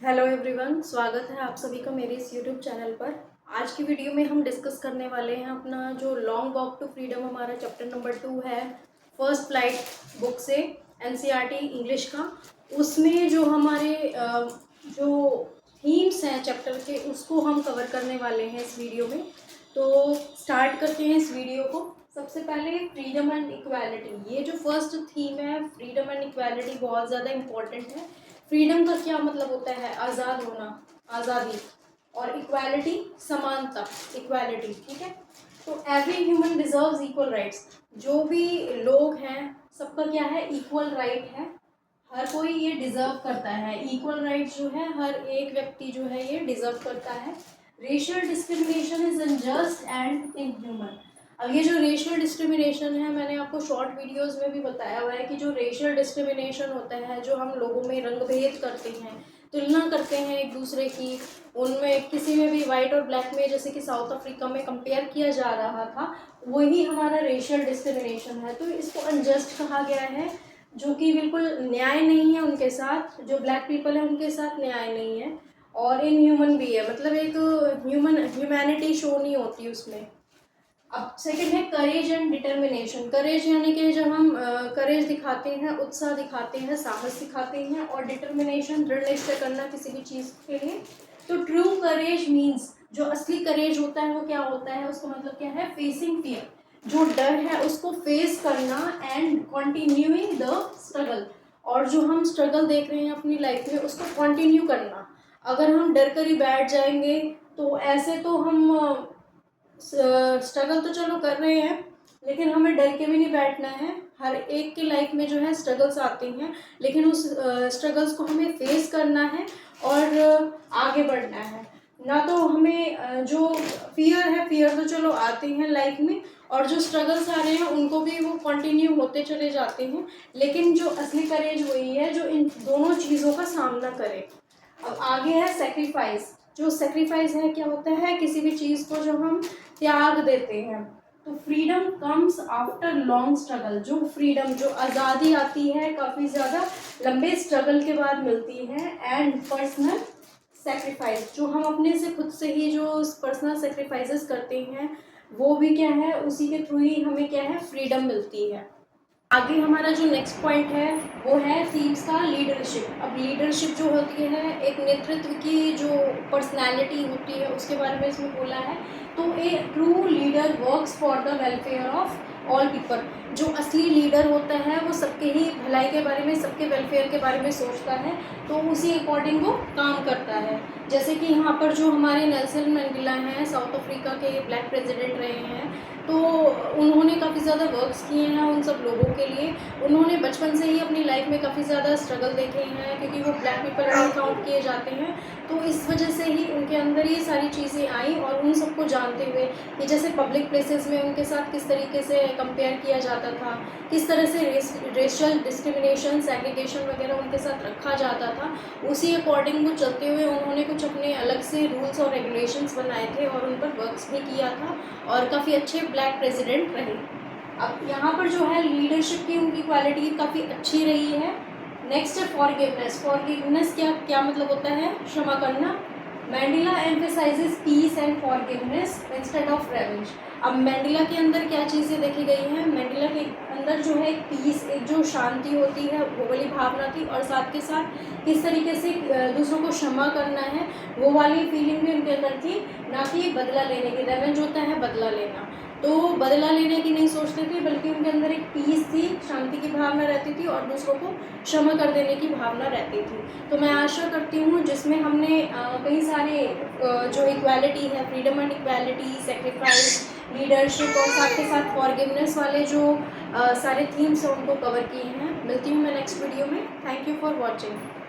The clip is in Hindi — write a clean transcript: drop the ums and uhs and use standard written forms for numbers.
हेलो एवरीवन, स्वागत है आप सभी का मेरे इस यूट्यूब चैनल पर। आज की वीडियो में हम डिस्कस करने वाले हैं अपना जो लॉन्ग वॉक टू फ्रीडम हमारा चैप्टर नंबर 2 है, फर्स्ट फ्लाइट बुक से, एनसीईआरटी इंग्लिश का। उसमें जो हमारे जो थीम्स हैं चैप्टर के, उसको हम कवर करने वाले हैं इस वीडियो में। तो स्टार्ट करते हैं इस वीडियो को। सबसे पहले फ्रीडम एंड इक्वालिटी, ये जो फर्स्ट थीम है फ्रीडम एंड इक्वालिटी, बहुत ज़्यादा इम्पॉर्टेंट है। फ्रीडम का क्या मतलब होता है? आज़ाद होना, आज़ादी। और इक्वालिटी, समानता, इक्वालिटी, ठीक है। तो every human deserves equal rights, जो भी लोग हैं सबका क्या है? इक्वल राइट है। हर कोई ये डिजर्व करता है, इक्वल राइट जो है हर एक व्यक्ति जो है ये डिजर्व करता है। Racial discrimination is unjust and inhuman. अब ये जो रेशियल डिस्क्रिमिनेशन है, मैंने आपको शॉर्ट वीडियोस में भी बताया हुआ है कि जो रेशियल डिस्क्रिमिनेशन होता है, जो हम लोगों में रंग भेद करते हैं, तुलना करते हैं एक दूसरे की, उनमें किसी में भी वाइट और ब्लैक में, जैसे कि साउथ अफ्रीका में कंपेयर किया जा रहा था, वही हमारा रेशियल डिस्क्रिमिनेशन है। तो इसको अनजस्ट कहा गया है, जो कि बिल्कुल न्याय नहीं है उनके साथ, जो ब्लैक पीपल है उनके साथ न्याय नहीं है। और इनह्यूमन भी है, मतलब एक ह्यूमैनिटी शो नहीं होती उसमें। अब सेकंड है करेज एंड डिटर्मिनेशन। करेज यानी कि जब हम करेज दिखाते हैं, उत्साह दिखाते हैं, साहस दिखाते हैं, और डिटर्मिनेशन, दृढ़ निश्चय करना किसी भी चीज़ के लिए। तो ट्रू करेज मीन्स, जो असली करेज होता है वो क्या होता है? उसका मतलब क्या है? फेसिंग फियर, जो डर है उसको फेस करना, एंड कंटिन्यूइंग द स्ट्रगल, और जो हम स्ट्रगल देख रहे हैं अपनी लाइफ में उसको कंटिन्यू करना। अगर हम डर कर ही बैठ जाएंगे तो ऐसे तो हम स्ट्रगल तो चलो कर रहे हैं, लेकिन हमें डर के भी नहीं बैठना है। हर एक की लाइफ में जो है स्ट्रगल्स आती हैं, लेकिन उस स्ट्रगल्स को हमें फेस करना है और आगे बढ़ना है। ना तो हमें जो फियर है, फियर तो चलो आते हैं लाइफ में, और जो स्ट्रगल्स आ रहे हैं उनको भी वो कंटिन्यू होते चले जाते हैं, लेकिन जो असली करेज वही है जो इन दोनों चीज़ों का सामना करे। अब आगे है सेक्रीफाइस। जो सेक्रीफाइस है, क्या होता है? किसी भी चीज़ को जो हम त्याग देते हैं। तो freedom comes after long struggle. जो फ्रीडम, जो आज़ादी आती है काफ़ी ज़्यादा लंबे स्ट्रगल के बाद मिलती है। एंड पर्सनल सेक्रीफाइस, जो हम अपने से खुद से ही जो पर्सनल सेक्रीफाइसेस करते हैं, वो भी क्या है? उसी के थ्रू ही हमें क्या है? फ्रीडम मिलती है। आगे हमारा जो नेक्स्ट पॉइंट है वो है थीम्स का लीडरशिप। अब लीडरशिप जो होती है, एक नेतृत्व की जो पर्सनैलिटी होती है, उसके बारे में इसमें बोला है। तो a true leader works for the welfare of all people. जो असली लीडर होता है वो सबके ही भलाई के बारे में, सबके वेलफेयर के बारे में सोचता है, तो उसी अकॉर्डिंग वो काम करता है। जैसे कि यहाँ पर जो हमारे नेल्सन मंडेला हैं, साउथ अफ्रीका के ब्लैक प्रेसिडेंट रहे हैं, तो उन्होंने काफ़ी ज़्यादा वर्क्स किए हैं उन सब लोगों के लिए। उन्होंने बचपन से ही अपनी लाइफ में काफ़ी ज़्यादा स्ट्रगल देखे हैं, क्योंकि वो ब्लैक पीपल में काउंट किए जाते हैं। तो इस वजह से ही उनके अंदर ये सारी चीज़ें आई, और उन सबको जानते हुए कि जैसे पब्लिक प्लेसेस में उनके साथ किस तरीके से कंपेयर किया जाता था, किस तरह से रेशियल डिस्क्रिमिनेशन, सेग्रीगेशन वगैरह उनके साथ रखा जाता था, उसी अकॉर्डिंग वो चलते हुए उन्होंने कुछ अपने अलग से रूल्स और रेगुलेशंस बनाए थे, और उन पर वर्क्स भी किया था, और काफ़ी अच्छे ब्लैक प्रेसिडेंट रहे। अब यहाँ पर जो है लीडरशिप की उनकी क्वालिटी काफ़ी अच्छी रही है। नेक्स्ट है फॉरगिवनेस। फॉरगिवनेस क्या क्या मतलब होता है? क्षमा करना। Mandela emphasizes peace and forgiveness instead of revenge. अब मैंडेला के अंदर क्या चीज़ें देखी गई हैं? मैंडेला के अंदर जो है एक पीस, एक जो शांति होती है, वो वाली भावना थी, और साथ के साथ किस तरीके से दूसरों को क्षमा करना है, वो वाली फीलिंग भी उनके अंदर थी, ना कि बदला लेने की। रेवेंज होता है बदला लेना, तो बदला लेने की नहीं सोचते थे, बल्कि उनके अंदर एक पीस थी, शांति की भावना रहती थी, और दूसरों को क्षमा कर देने की भावना रहती थी। तो मैं आशा करती हूँ जिसमें हमने कई सारे जो इक्वालिटी है, freedom and equality, sacrifice, leadership, और साथ के साथ फॉरगिवनेस वाले जो सारे थीम्स हैं उनको कवर किए हैं। मिलती हूँ मैं नेक्स्ट वीडियो में। Thank you for watching.